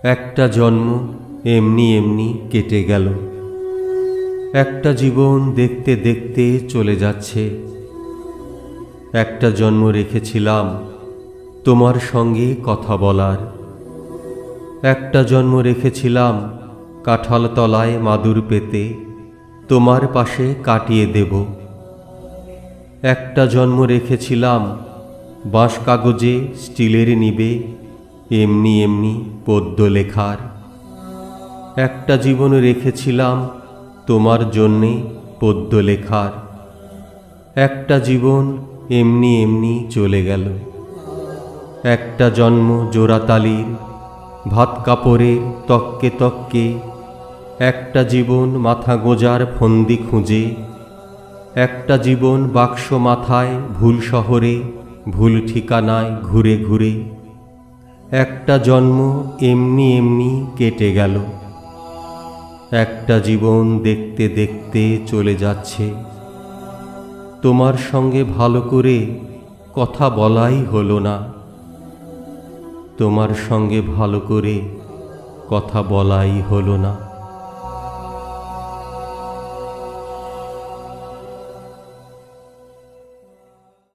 একটা জন্ম এমনি এমনি কেটে গেল। একটা জীবন দেখতে দেখতে চলে যাচ্ছে। একটা জন্ম রেখেছিলাম তোমার সঙ্গে কথা বলার। একটা জন্ম রেখেছিলাম কাঁঠাল তলায় মাদুর পেতে তোমার পাশে কাটিয়ে দেব। একটা জন্ম রেখেছিলাম বাঁশ কাগজে স্টিলের নিবে এমনি এমনি পদ্য লেখার। একটা জীবন রেখেছিলাম তোমার জন্যে পদ্য লেখার। একটা জীবন এমনি এমনি চলে গেল। একটা জন্ম জোড়াতালির ভাত কাপড়ের তক্কে তক্কে। একটা জীবন মাথা গোঁজার ফন্দি খুঁজে। একটা জীবন বাক্স মাথায় ভুল শহরে ভুল ঠিকানায় ঘুরে ঘুরে। একটা জন্ম এমনি এমনি কেটে গেল। একটা জীবন দেখতে দেখতে চলে যাচ্ছে। তোমার সঙ্গে ভালো করে কথা বলাই হলো না। তোমার সঙ্গে ভালো করে কথা বলাই হলো না।